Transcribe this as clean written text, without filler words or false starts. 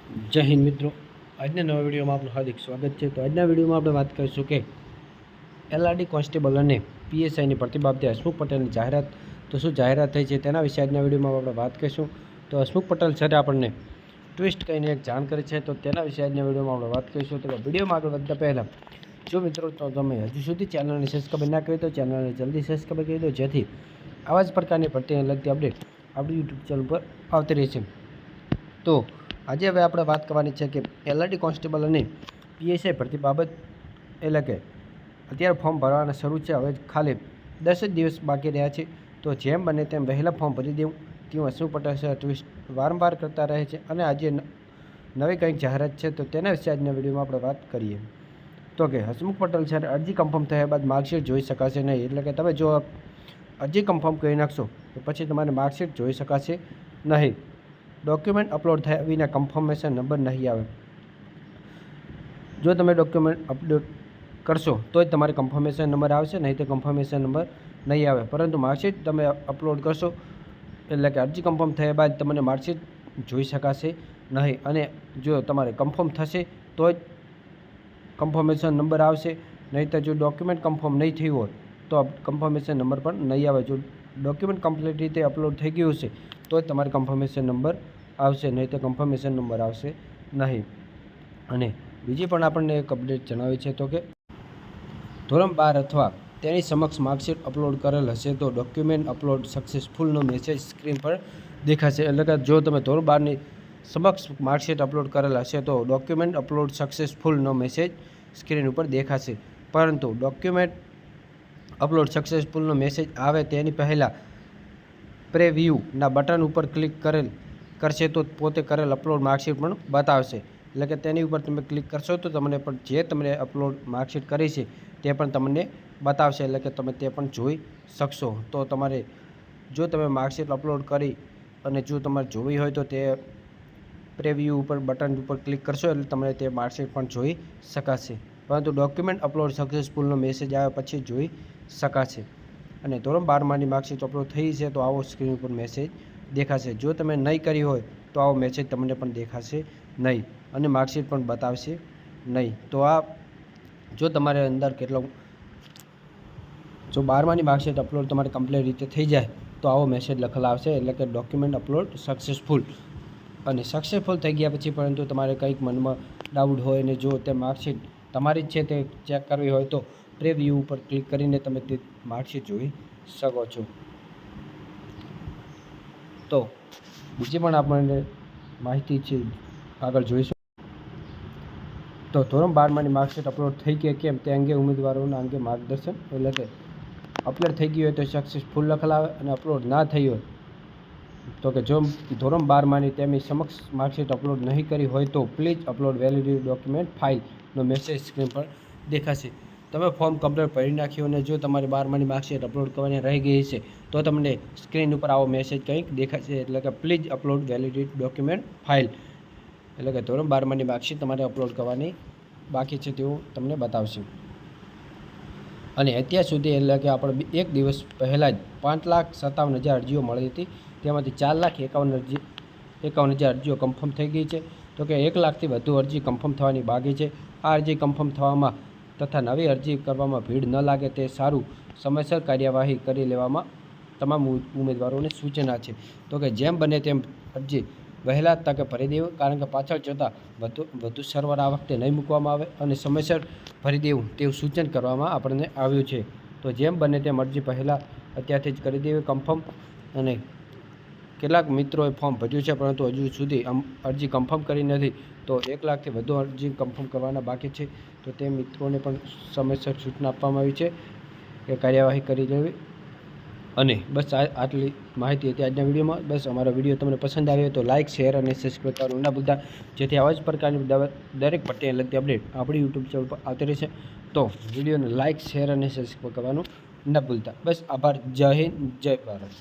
जय हिंद मित्रों, आज नवा विडियो में आपનું हार्दिक स्वागत है। तो આજના વિડીયોમાં આપણે વાત કરીશું કે એલઆરડી કોન્સ્ટેબલ અને પીએસઆઈની ભરતી બાબતે હસમુખ પટેલની જાહેરાત તો શું જાહેરાત થઈ છે તેના વિશે આજના વિડીયોમાં આપણે વાત કરીશું। તો હસમુખ પટેલ સરે આપણને ટ્વિસ્ટ કહીને એક જાણ કરી છે, તો તેના વિશે આજના વિડીયોમાં આપણે વાત કરીશું। તો વિડીયોમાં આગળ વધતા પહેલાં જો મિત્રો તો તમે હજુ સુધી ચેનલને સબસ્ક્રાઈબ ના કરી તો ચેનલને જલ્દી સબસ્ક્રાઈબ કરી દો, જેથી આવા જ પ્રકારની ભરતીને લગતી અપડેટ આપણી યુટ્યુબ ચેનલ પર આવતી રહેશે। તો આજે હવે આપણે વાત કરવાની છે કે એલઆરડી કોન્સ્ટેબલ અને પીએસઆઈ ભરતી બાબત, એટલે કે અત્યારે ફોર્મ ભરવાના શરૂ છે, હવે ખાલી 10 જ દિવસ બાકી રહ્યા છે। તો જેમ બને તેમ વહેલા ફોર્મ ભરી દેવું તેવું હસમુખ પટેલ સર ટ્વિસ્ટ વારંવાર કરતા રહે છે, અને આજે નવી કંઈક જાહેરાત છે, તો તેના વિશે આજના વિડીયોમાં આપણે વાત કરીએ। તો કે હસમુખ પટેલ સર અરજી કન્ફર્મ થયા બાદ માર્કશીટ જોઈ શકાશે નહીં, એટલે કે તમે જો અરજી કન્ફર્મ કરી નાખશો તો પછી તમારે માર્કશીટ જોઈ શકાશે નહીં। ડોક્યુમેન્ટ અપલોડ થયા વિના કન્ફર્મેશન નંબર નહીં આવે। જો તમે ડોક્યુમેન્ટ અપલોડ કરશો તો જ તમારે કન્ફર્મેશન નંબર આવશે, નહીં તો કન્ફર્મેશન નંબર નહીં આવે। પરંતુ માર્કશીટ તમે અપલોડ કરશો એટલે કે અરજી કન્ફર્મ થયા બાદ તમને માર્કશીટ જોઈ શકાશે નહીં, અને જો તમારે કન્ફર્મ થશે તો જ કન્ફર્મેશન નંબર આવશે, નહીં તો જો ડોક્યુમેન્ટ કન્ફર્મ નહીં થયું હોય તો કન્ફર્મેશન નંબર પણ નહીં આવે। જો ડોક્યુમેન્ટ કમ્પ્લીટ રીતે અપલોડ થઈ ગયું હશે તો જ તમારે કન્ફર્મેશન નંબર આવશે, નહીં તો કન્ફર્મેશન નંબર આવશે નહીં। અને બીજી પણ આપણને એક અપડેટ જણાવી છે, તો કે ધોરણ 12 અથવા તેની સમક્ષ માર્કશીટ અપલોડ કરેલ હશે તો ડોક્યુમેન્ટ અપલોડ સક્સેસફુલનો મેસેજ સ્ક્રીન પર દેખાશે। એટલે કે જો તમે ધોરણ 12ની સમક્ષ માર્કશીટ અપલોડ કરેલ હશે તો ડોક્યુમેન્ટ અપલોડ સક્સેસફુલનો મેસેજ સ્ક્રીન ઉપર દેખાશે, પરંતુ ડોક્યુમેન્ટ અપલોડ સક્સેસફુલનો મેસેજ આવે તેની પહેલાં પ્રેવ્યૂના બટન ઉપર ક્લિક કરશે તો પોતે કરેલ અપલોડ માર્કશીટ પણ બતાવશે। એટલે કે તેની ઉપર તમે ક્લિક કરશો તો તમને પણ જે તમને અપલોડ માર્કશીટ કરી છે તે પણ તમને બતાવશે, એટલે કે તમે તે પણ જોઈ શકશો। તો તમારે જો તમે માર્કશીટ અપલોડ કરી અને જો તમારે જોવી હોય તો તે પ્રેવ્યૂ ઉપર બટન ઉપર ક્લિક કરશો એટલે તમને તે માર્કશીટ પણ જોઈ શકાશે, પરંતુ ડોક્યુમેન્ટ અપલોડ સક્સેસફુલનો મેસેજ આવે પછી જોઈ શકાશે। અને ધોરણ 12માંની માર્કશીટ અપલોડ થઈ છે તો આવો સ્ક્રીન ઉપર મેસેજ દેખાશે। જો તમે નહીં કરી હોય તો આવો મેસેજ તમને પણ દેખાશે નહીં, અને માર્કશીટ પણ બતાવશે નહીં। તો આ જો તમારે અંદર જો 12માંની માર્કશીટ અપલોડ તમારે કમ્પ્લીટ રીતે થઈ જાય તો આવો મેસેજ લખેલો આવશે, એટલે કે ડોક્યુમેન્ટ અપલોડ સક્સેસફુલ। અને સક્સેસફુલ થઈ ગયા પછી પરંતુ તમારે કંઈક મનમાં ડાઉટ હોય અને જો તે માર્કશીટ તમારી જ છે તે ચેક કરવી હોય તો પ્રિવ્યૂ ઉપર ક્લિક કરીને તમે તે માર્કશીટ જોઈ શકો છો। તો બીજી પણ આપણને માહિતી છે, આગળ જોઈશું। તો ધોરણ 12માંની માર્કશીટ અપલોડ થઈ કે કેમ તે અંગે ઉમેદવારોના અંગે માર્ગદર્શન, એટલે કે અપલોડ થઈ ગયું હોય તો સક્સેસફુલ લખેલ આવે, અને અપલોડ ના થઈ હોય તો કે જો ધોરણ 12માંની તેમની સમક્ષ માર્કશીટ અપલોડ નહીં કરી હોય તો પ્લીઝ અપલોડ વેલિડ ડોક્યુમેન્ટ ફાઇલનો મેસેજ સ્ક્રીન પર દેખાશે। તમે ફોર્મ કમ્પ્લીટ ભરી નાખ્યું અને જો તમારે 12માંની માર્કશીટ અપલોડ કરવાની રહી ગઈ છે તો તમને સ્ક્રીન ઉપર આવો મેસેજ કંઈક દેખાશે, એટલે કે please upload valid document file, એટલે કે ધોરણ 12માંની માર્કશીટ તમારે અપલોડ કરવાની બાકી છે તેવું તમને બતાવશે। અને અત્યાર સુધી એટલે કે આપણે એક દિવસ પહેલાં જ 5,57,000 અરજીઓ મળી હતી, તેમાંથી 4,51,000 અરજીઓ કન્ફર્મ થઈ ગઈ છે। તો કે 1 લાખથી વધુ અરજી કન્ફર્મ થવાની બાકી છે। આ અરજી કન્ફર્મ થવામાં તથા નવી અરજી કરવામાં ભીડ ન લાગે તે સારું સમયસર કાર્યવાહી કરી લેવામાં તમામ ઉમેદવારોને સૂચના છે। તો કે જેમ બને તેમ અરજી વહેલા તકે ભરી દેવું, કારણ કે પાછળ જતાં વધુ સર્વર આ વખતે નહીં મૂકવામાં આવે, અને સમયસર ભરી દેવું તેવું સૂચન કરવામાં આપણને આવ્યું છે। તો જેમ બને તેમ અરજી પહેલાં અત્યારથી જ કરી દેવી કન્ફર્મ। અને કેટલાક મિત્રોએ ફોર્મ ભર્યું છે પરંતુ હજુ સુધી અરજી કન્ફર્મ કરી નથી, તો 1 લાખથી વધુ અરજી કન્ફર્મ કરવાના બાકી છે, તો તે મિત્રોને પણ સમયસર સૂચના આપવામાં આવી છે કે કાર્યવાહી કરી લેવી। અને બસ આટલી માહિતી હતી આજના વિડીયોમાં। બસ અમારો વિડીયો તમને પસંદ આવ્યો તો લાઇક, શેર અને સબસ્ક્રાઈબ કરવાનું ના ભૂલતા, જેથી આવા જ પ્રકારની દરેક ભરતીને લગતી અપડેટ આપણી યુટ્યુબ ચેનલ પર આવતી રહેશે। તો વિડીયોને લાઇક, શેર અને સબસ્ક્રાઈબ કરવાનું ન ભૂલતા। બસ આભાર। જય હિન્દ, જય ભારત।